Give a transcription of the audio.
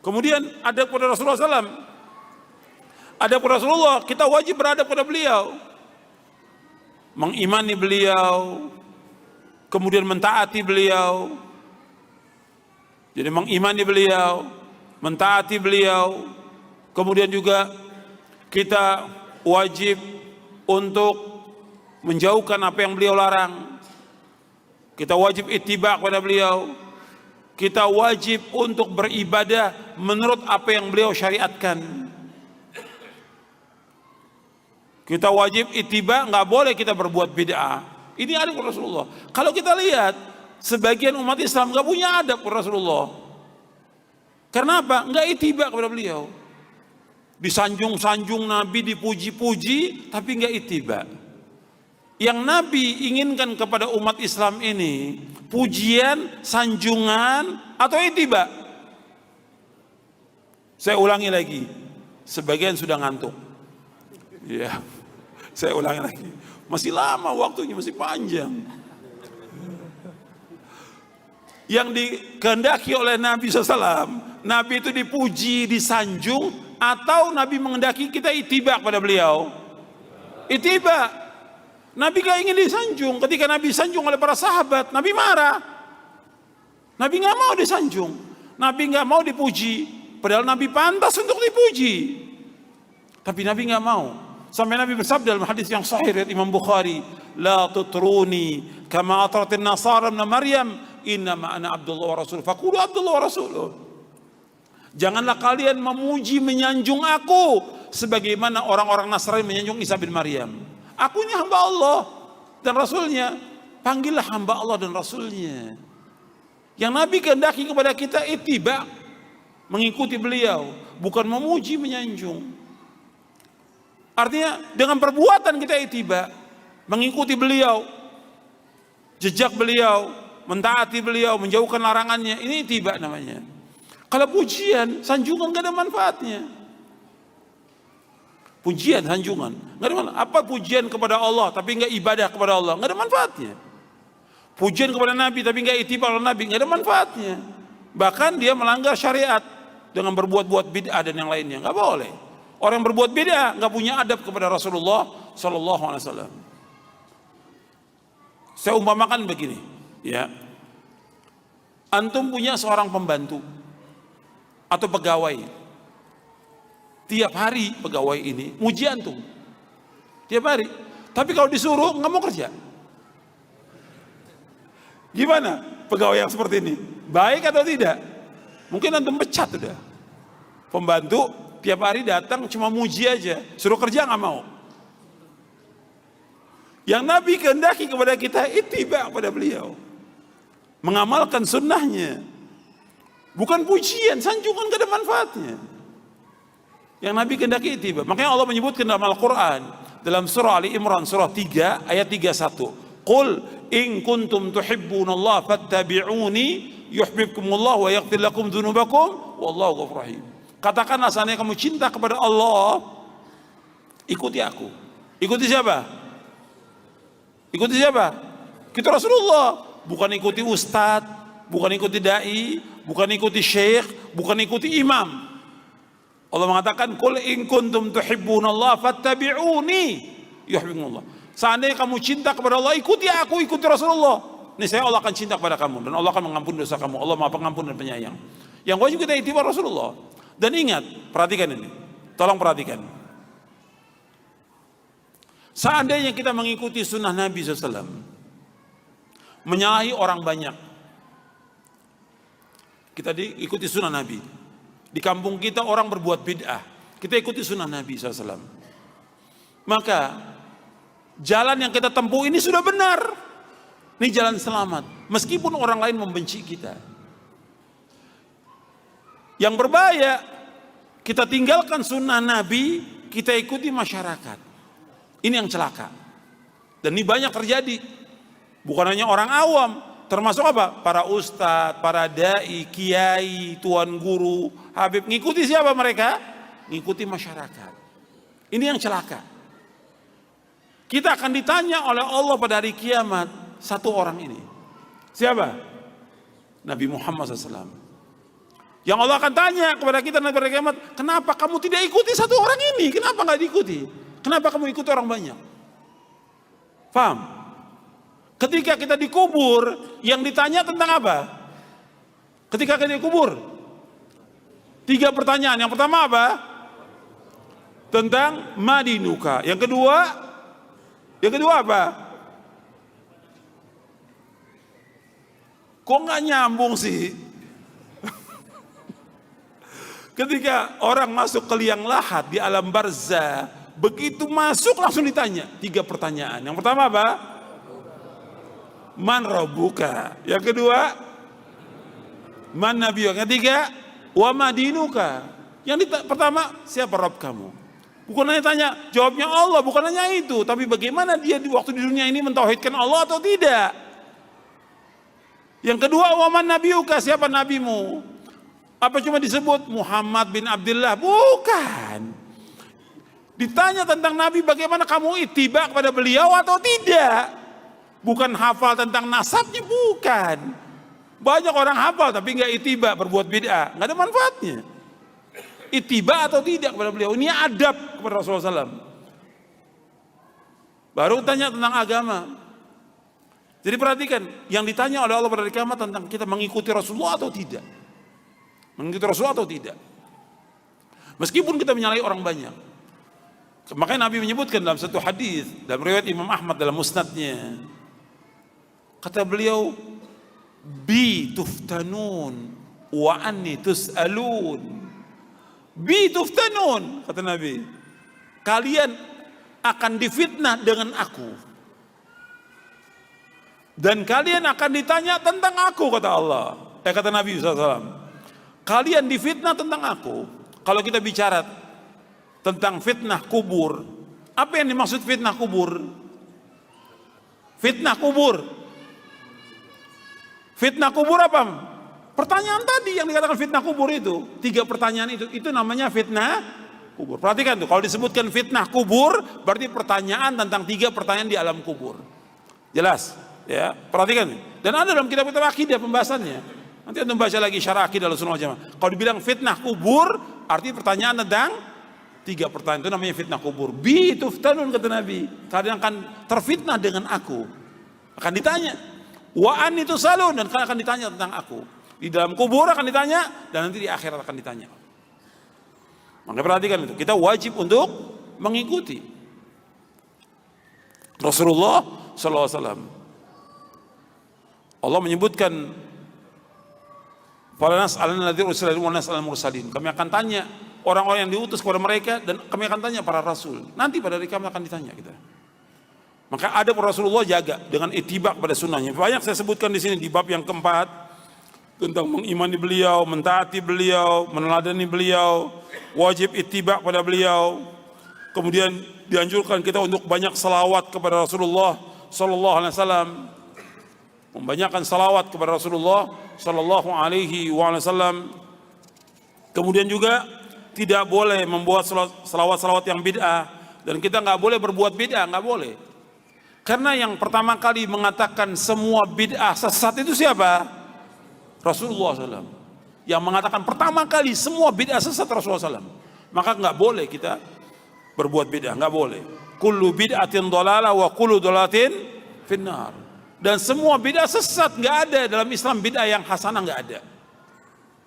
Kemudian adab kepada Rasulullah SAW. Adab kepada Rasulullah, kita wajib beradab kepada beliau, mengimani beliau, kemudian mentaati beliau. Jadi mengimani beliau, mentaati beliau, kemudian juga kita wajib untuk menjauhkan apa yang beliau larang. Kita wajib ittiba kepada beliau. Kita wajib untuk beribadah menurut apa yang beliau syariatkan. Kita wajib ittiba, nggak boleh kita berbuat bid'ah. Ini adab Rasulullah. Kalau kita lihat sebagian umat Islam nggak punya adab Rasulullah. Karena apa? Nggak ittiba kepada beliau. Disanjung-sanjung Nabi, dipuji-puji, tapi nggak ittiba. Yang Nabi inginkan kepada umat Islam ini pujian, sanjungan, atau ittiba. Saya ulangi lagi, sebagian sudah ngantuk. Ya, saya ulangi lagi. Masih lama waktunya, masih panjang. Yang dikehendaki oleh Nabi SAW, Nabi itu dipuji, disanjung, atau Nabi mengendaki kita ittiba kepada beliau? Ittiba. Nabi gak ingin disanjung. Ketika Nabi disanjung oleh para sahabat, Nabi marah. Nabi gak mau disanjung, Nabi gak mau dipuji, padahal Nabi pantas untuk dipuji. Tapi Nabi gak mau. Sampai Nabi bersabda dalam hadis yang sahih riwayat Imam Bukhari, la tutruni kama atratin nasara ibn Maryam, innama ana Abdullah wa Rasul, faqulu Abdullah wa Rasuluh. Janganlah kalian memuji, menyanjung aku sebagaimana orang-orang Nasrani menyanjung Isa bin Maryam. Aku ini hamba Allah dan Rasulnya. Panggillah hamba Allah dan Rasulnya. Yang Nabi kehendaki kepada kita ittiba, mengikuti beliau, bukan memuji, menyanjung. Artinya dengan perbuatan kita ittiba, mengikuti beliau, jejak beliau, mentaati beliau, menjauhkan larangannya. Ini ittiba namanya. Kalau pujian, sanjungan gak ada manfaatnya. Pujian, sanjungan, nggak ada manfaat. Apa pujian kepada Allah tapi nggak ibadah kepada Allah, nggak ada manfaatnya. Pujian kepada Nabi tapi nggak ittiba kepada Nabi, nggak ada manfaatnya. Bahkan dia melanggar syariat dengan berbuat-buat bid'ah dan yang lainnya, nggak boleh. Orang yang berbuat bid'ah nggak punya adab kepada Rasulullah Sallallahu Alaihi Wasallam. Saya umpamakan begini, ya. Antum punya seorang pembantu atau pegawai. Tiap hari pegawai ini muji antum, tiap hari. Tapi kalau disuruh nggak mau kerja. Gimana pegawai yang seperti ini? Baik atau tidak? Mungkin antum pecat udah. Pembantu tiap hari datang cuma muji aja, suruh kerja nggak mau. Yang Nabi kehendaki kepada kita ittiba kepada beliau, mengamalkan sunnahnya, bukan pujian, sanjungan gak ada manfaatnya. Yang Nabi kehendaki ittiba. Makanya Allah menyebutkan dalam Al-Quran, dalam surah Ali Imran surah 3 ayat 31, Qul in kuntum tuhibbunallaha fattabi'uni yuhibbukumullah wa yaghfir lakum dzunubakum wallahu ghafurur rahim. Katakanlah seandainya kamu cinta kepada Allah, ikuti aku. Ikuti siapa? Ikuti siapa? Kita Rasulullah. Bukan ikuti ustadz, bukan ikuti dai, bukan ikuti syekh, bukan ikuti imam. Allah mengatakan, Qul in kuntum tuhibbunallaha fattabi'uni yuhibbukumullah. Seandainya kamu cinta kepada Allah, ikuti aku, ikuti Rasulullah. Nih saya Allah akan cinta kepada kamu dan Allah akan mengampuni dosa kamu. Allah Maha Pengampun dan Penyayang. Yang wajib kita ittiba Rasulullah. Dan ingat, perhatikan ini. Tolong perhatikan. Seandainya kita mengikuti sunnah Nabi SAW, menyalahi orang banyak, kita diikuti sunnah Nabi. Di kampung kita orang berbuat bid'ah, kita ikuti sunnah Nabi SAW. Maka jalan yang kita tempuh ini sudah benar. Ini jalan selamat. Meskipun orang lain membenci kita. Yang berbahaya, kita tinggalkan sunnah Nabi, kita ikuti masyarakat. Ini yang celaka. Dan ini banyak terjadi. Bukan hanya orang awam, termasuk apa? Para ustadz, para dai, kiai, tuan guru, habib. Ngikuti siapa mereka? Ngikuti masyarakat. Ini yang celaka. Kita akan ditanya oleh Allah pada hari kiamat, satu orang ini. Siapa? Nabi Muhammad SAW. Yang Allah akan tanya kepada kita nanti pada kiamat, kenapa kamu tidak ikuti satu orang ini? Kenapa nggak diikuti? Kenapa kamu ikuti orang banyak? Paham? Ketika kita dikubur, yang ditanya tentang apa? Ketika kita dikubur, 3 pertanyaan. Yang pertama apa? Tentang madinuka. Yang kedua apa? Kok nggak nyambung sih? Ketika orang masuk ke liang lahat di alam barzah, begitu masuk langsung ditanya 3 pertanyaan. Yang pertama apa? Man rabbuka. Yang kedua, man nabiyuka. Yang ketiga, wa madinuka. Yang pertama, siapa Rabb kamu? Bukan hanya tanya, jawabnya Allah, bukan hanya itu, tapi bagaimana dia di waktu di dunia ini mentauhidkan Allah atau tidak. Yang kedua, wa man nabiyuka, siapa nabimu? Apa cuma disebut Muhammad bin Abdullah? Bukan. Ditanya tentang Nabi, bagaimana kamu ittiba kepada beliau atau tidak? Bukan hafal tentang nasabnya, bukan. Banyak orang hafal tapi nggak ittiba, berbuat bid'ah, nggak ada manfaatnya. Ittiba atau tidak kepada beliau, ini adab kepada Rasulullah SAW. Baru tanya tentang agama. Jadi perhatikan, yang ditanya oleh Allah pada hari kiamat tentang kita mengikuti Rasulullah atau tidak. Mengikuti Rasulullah atau tidak. Meskipun kita menyalahi orang banyak. Makanya Nabi menyebutkan dalam satu hadis, dalam riwayat Imam Ahmad dalam musnadnya, kata beliau, bi tuftanun wa anni tus'alun. Bi tuftanun, kata Nabi, kalian akan difitnah dengan aku, dan kalian akan ditanya tentang aku, kata Allah. Kata Nabi SAW, kalian difitnah tentang aku. Kalau kita bicara tentang fitnah kubur, apa yang dimaksud fitnah kubur? Fitnah kubur. Fitnah kubur apa? Pertanyaan tadi yang dikatakan fitnah kubur itu, 3 pertanyaan itu namanya fitnah kubur. Perhatikan tuh, kalau disebutkan fitnah kubur, berarti pertanyaan tentang 3 pertanyaan di alam kubur. Jelas? Ya, perhatikan. Dan ada dalam kitab-kitab akidah pembahasannya. Nanti anda baca lagi syarah akidah Ahlussunnah wal Jamaah. Kalau dibilang fitnah kubur, artinya pertanyaan tentang 3 pertanyaan, itu namanya fitnah kubur. Bi tuftanun, kata Nabi, kalian akan terfitnah dengan aku. Akan ditanya. Wa an itu salun, dan kalian akan ditanya tentang aku. Di dalam kubur akan ditanya, dan nanti di akhirat akan ditanya. Maka perhatikan itu, kita wajib untuk mengikuti Rasulullah SAW. Allah menyebutkan, kami akan tanya orang-orang yang diutus kepada mereka, dan kami akan tanya para rasul. Nanti pada hari kami akan ditanya kita. Maka ada Rasulullah jaga dengan ittiba kepada sunnahnya. Banyak saya sebutkan di sini di bab yang keempat tentang mengimani beliau, mentaati beliau, meneladani beliau, wajib ittiba kepada beliau. Kemudian dianjurkan kita untuk banyak salawat kepada Rasulullah Sallallahu Alaihi Wasallam, membanyakkan salawat kepada Rasulullah Sallallahu Alaihi Wasallam. Kemudian juga tidak boleh membuat salawat-salawat yang bid'ah, dan kita nggak boleh berbuat bid'ah, nggak boleh. Karena yang pertama kali mengatakan semua bid'ah sesat itu siapa? Rasulullah SAW. Yang mengatakan pertama kali semua bid'ah sesat Rasulullah SAW. Maka nggak boleh kita berbuat bid'ah, nggak boleh. Kullu bid'atin dhalalah wa kullu dhalalatin finnar. Dan semua bid'ah sesat, nggak ada dalam Islam bid'ah yang hasanah, nggak ada.